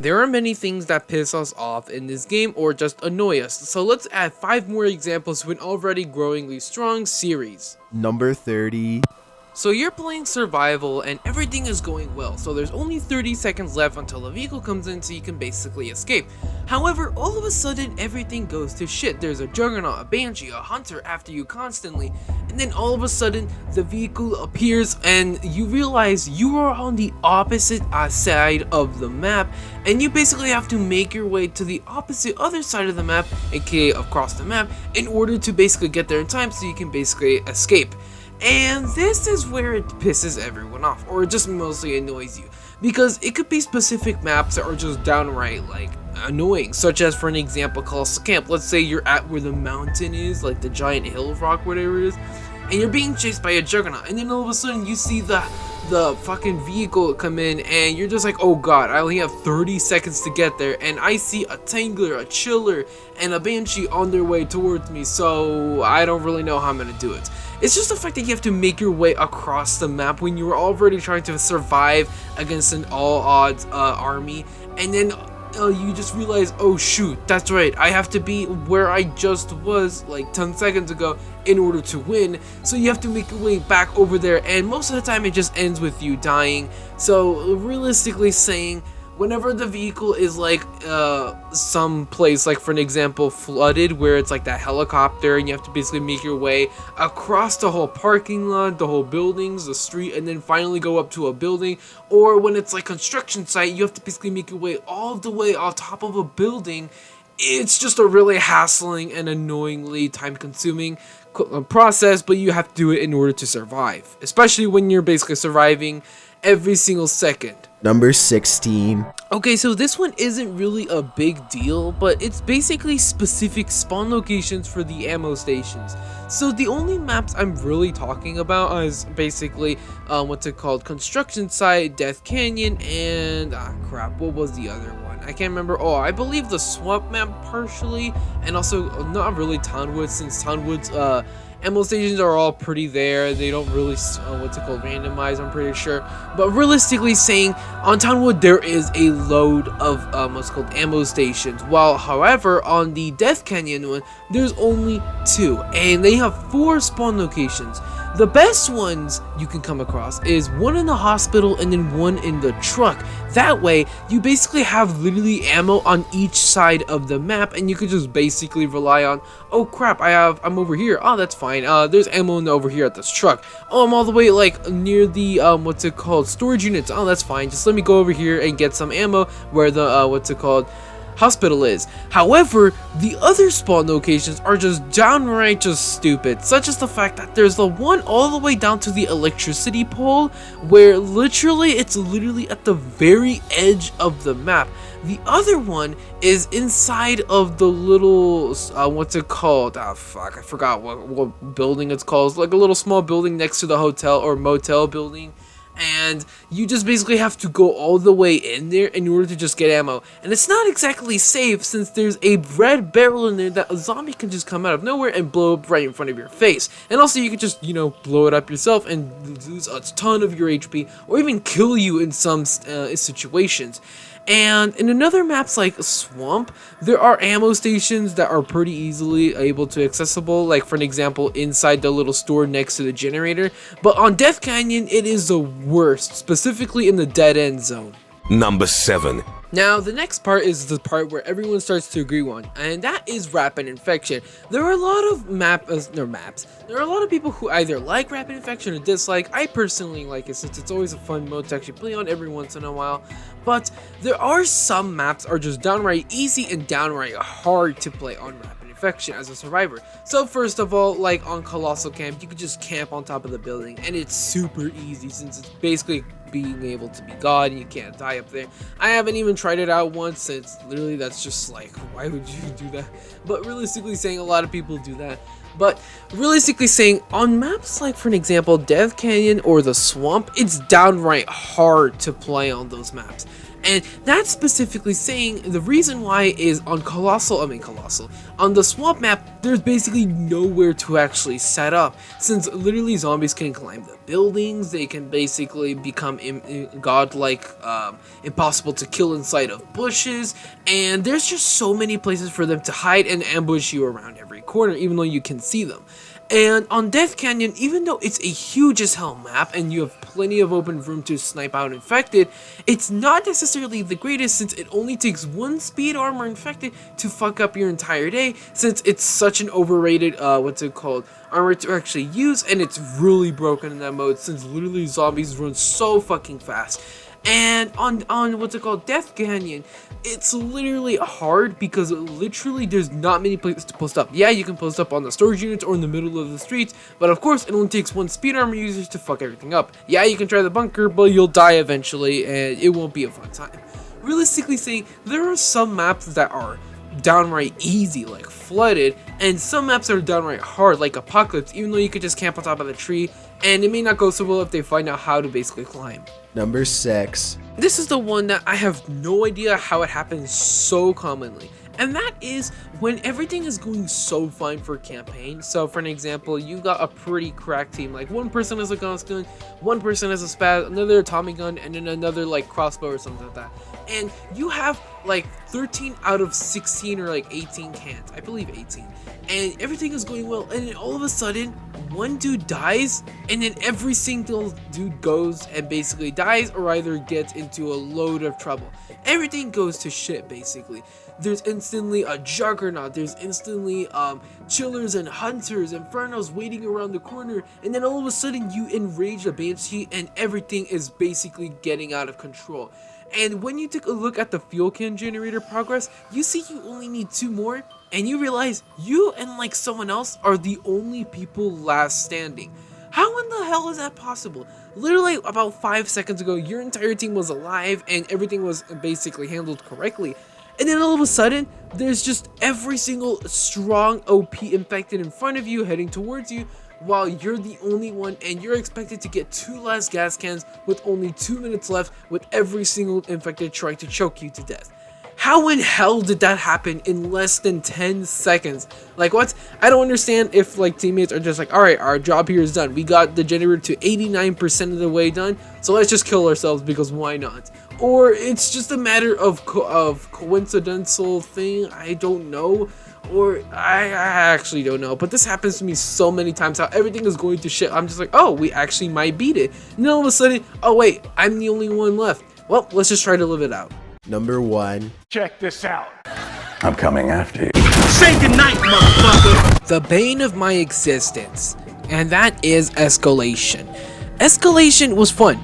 There are many things that piss us off in this game or just annoy us, so let's add 5 more examples to an already growingly strong series. Number 30. So you're playing survival and everything is going well, so there's only 30 seconds left until the vehicle comes in so you can basically escape. However, all of a sudden everything goes to shit. There's a juggernaut, a banshee, a hunter after you constantly, and then all of a sudden the vehicle appears and you realize you are on the opposite side of the map, and you basically have to make your way to the opposite other side of the map, aka across the map, in order to basically get there in time so you can basically escape. And this is where it pisses everyone off, or it just mostly annoys you, because it could be specific maps that are just downright like annoying, such as for an example Colossal Camp. Let's say you're at where the mountain is, like the giant hill of rock, whatever it is, and you're being chased by a juggernaut, and then all of a sudden you see the fucking vehicle come in, and you're just like, oh god, I only have 30 seconds to get there, and I see a Tangler, a Chiller, and a Banshee on their way towards me, so I don't really know how I'm gonna do it. It's just the fact that you have to make your way across the map when you were already trying to survive against an all-odds army, and then you just realize, oh shoot, that's right, I have to be where I just was like 10 seconds ago in order to win, so you have to make your way back over there, and most of the time it just ends with you dying. So realistically saying, whenever the vehicle is like some place, like for an example flooded, where it's like that helicopter and you have to basically make your way across the whole parking lot, the whole buildings, the street, and then finally go up to a building, or when it's like construction site, you have to basically make your way all the way on top of a building. It's just a really hassling and annoyingly time consuming process, but you have to do it in order to survive, especially when you're basically surviving every single second. Number 16. Okay, so this one isn't really a big deal, but it's basically specific spawn locations for the ammo stations. So the only maps I'm really talking about is basically what's it called, construction site, Death Canyon, and crap, what was the other one? I can't remember. Oh, I believe the swamp map partially, and also not really Townwood, since Townwood's ammo stations are all pretty there. They don't really randomize, I'm pretty sure. But realistically saying, on Townwood there is a load of ammo stations, while however on the Death Canyon one there's only 2, and they have 4 spawn locations. The best ones you can come across is one in the hospital and then one in the truck. That way you basically have literally ammo on each side of the map, and you could just basically rely on, oh crap, I'm over here, oh that's fine, there's ammo over here at this truck, oh I'm all the way like near the storage units, oh that's fine, just let me go over here and get some ammo where the hospital is. However, the other spawn locations are just downright just stupid, such as the fact that there's the one all the way down to the electricity pole, where it's literally at the very edge of the map. The other one is inside of the little I forgot what building it's called. It's like a little small building next to the hotel or motel building, and you just basically have to go all the way in there in order to just get ammo, and it's not exactly safe since there's a red barrel in there that a zombie can just come out of nowhere and blow up right in front of your face, and also you could just blow it up yourself and lose a ton of your HP, or even kill you in some situations. And in another maps like Swamp, there are ammo stations that are pretty easily able to accessible, like for an example inside the little store next to the generator, but on Death Canyon it is the worst, specifically in the dead end zone. Number 7. Now, the next part is the part where everyone starts to agree on, and that is Rapid Infection. There are a lot of There are a lot of people who either like Rapid Infection or dislike. I personally like it since it's always a fun mode to actually play on every once in a while. But there are some maps are just downright easy and downright hard to play on Rapid Infection as a survivor. So first of all, like on Colossal Camp, you could just camp on top of the building, and it's super easy since it's basically being able to be God and you can't die up there. I haven't even tried it out once, since literally that's just like, why would you do that? But realistically saying, a lot of people do that. But realistically saying, on maps like, for an example, Death Canyon or the Swamp, it's downright hard to play on those maps. And that's specifically saying the reason why is on Colossal, on the Swamp map, there's basically nowhere to actually set up, since literally zombies can climb the buildings, they can basically become godlike, impossible to kill inside of bushes, and there's just so many places for them to hide and ambush you around every corner, even though you can see them. And on Death Canyon, even though it's a huge as hell map and you have plenty of open room to snipe out infected, it's not necessarily the greatest, since it only takes one speed armor infected to fuck up your entire day, since it's such an overrated, armor to actually use, and it's really broken in that mode, since literally zombies run so fucking fast. And on Death Canyon, it's literally hard because literally there's not many places to post up. Yeah, you can post up on the storage units or in the middle of the streets, but of course it only takes one speed armor user to fuck everything up. Yeah, you can try the bunker, but you'll die eventually and it won't be a fun time. Realistically saying, there are some maps that are downright easy, like Flooded, and some maps are downright hard, like Apocalypse, even though you could just camp on top of the tree, and it may not go so well if they find out how to basically climb. Number 6. This is the one that I have no idea how it happens so commonly, and that is when everything is going so fine for a campaign. So for an example, you got a pretty cracked team, like one person has a gun, one person has a spaz, another Tommy gun, and then another like crossbow or something like that. And you have like 13 out of 16 or like 18 cans, I believe 18, and everything is going well, and then all of a sudden one dude dies, and then every single dude goes and basically dies or either gets into a load of trouble. Everything goes to shit basically. There's instantly a juggernaut, there's instantly chillers and hunters, infernos waiting around the corner, and then all of a sudden you enrage the banshee and everything is basically getting out of control. And when you take a look at the fuel can generator progress, you see you only need 2 more, and you realize you and like someone else are the only people last standing. How in the hell is that possible? Literally about 5 seconds ago, your entire team was alive and everything was basically handled correctly. And then all of a sudden, there's just every single strong OP infected in front of you heading towards you, while you're the only one and you're expected to get 2 last gas cans with only 2 minutes left, with every single infected trying to choke you to death. How in hell did that happen in less than 10 seconds? Like, what? I don't understand if like teammates are just like, alright, our job here is done. We got the generator to 89% of the way done, so let's just kill ourselves because why not? Or it's just a matter of coincidental thing, I don't know. Or I actually don't know, but this happens to me so many times, how everything is going to shit. I'm just like, oh, we actually might beat it. And then all of a sudden, oh wait, I'm the only one left. Well, let's just try to live it out. Number 1. Check this out. I'm coming after you. Say goodnight, motherfucker. The bane of my existence, and that is Escalation. Escalation was fun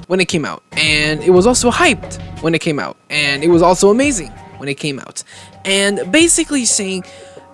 when it came out, and it was also hyped when it came out, and it was also amazing when it came out. And basically saying,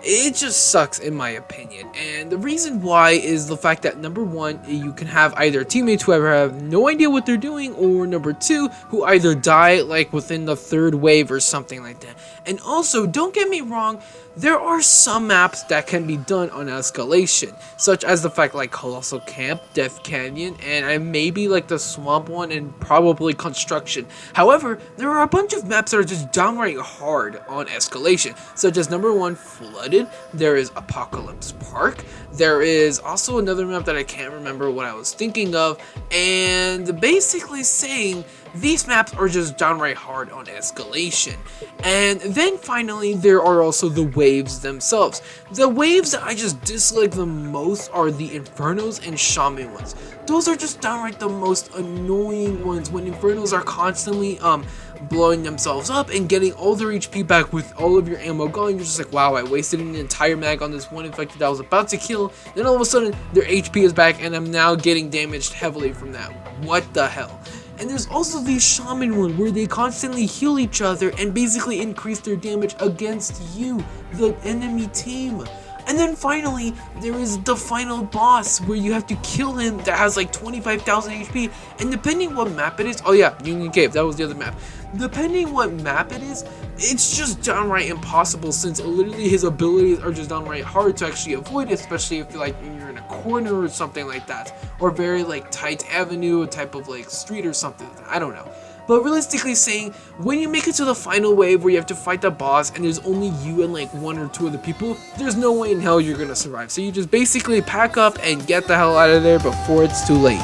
it just sucks in my opinion, and the reason why is the fact that number 1, you can have either teammates who have no idea what they're doing, or number 2, who either die like within the 3rd wave or something like that. And also, don't get me wrong, there are some maps that can be done on Escalation, such as the fact like Colossal Camp, Death Canyon, and maybe like the Swamp one, and probably Construction. However, there are a bunch of maps that are just downright hard on Escalation, such as number 1, Flooded, there is Apocalypse Park, there is also another map that I can't remember what I was thinking of, and basically saying these maps are just downright hard on Escalation. And then finally, there are also the waves themselves. The waves that I just dislike the most are the Infernos and Shaman ones. Those are just downright the most annoying ones, when Infernos are constantly blowing themselves up and getting all their HP back with all of your ammo gone. You're just like, wow, I wasted an entire mag on this one infected that I was about to kill. Then all of a sudden, their HP is back and I'm now getting damaged heavily from that. What the hell? And there's also the Shaman one, where they constantly heal each other and basically increase their damage against you, the enemy team. And then finally, there is the final boss where you have to kill him that has like 25,000 HP. And depending what map it is, oh yeah, Union Cave, that was the other map. Depending what map it is, it's just downright impossible since literally his abilities are just downright hard to actually avoid, especially if you're in a corner or something like that, or very like tight avenue, type of like street or something like that. I don't know. But realistically saying, when you make it to the final wave where you have to fight the boss and there's only you and like 1 or 2 other people, there's no way in hell you're gonna survive. So you just basically pack up and get the hell out of there before it's too late.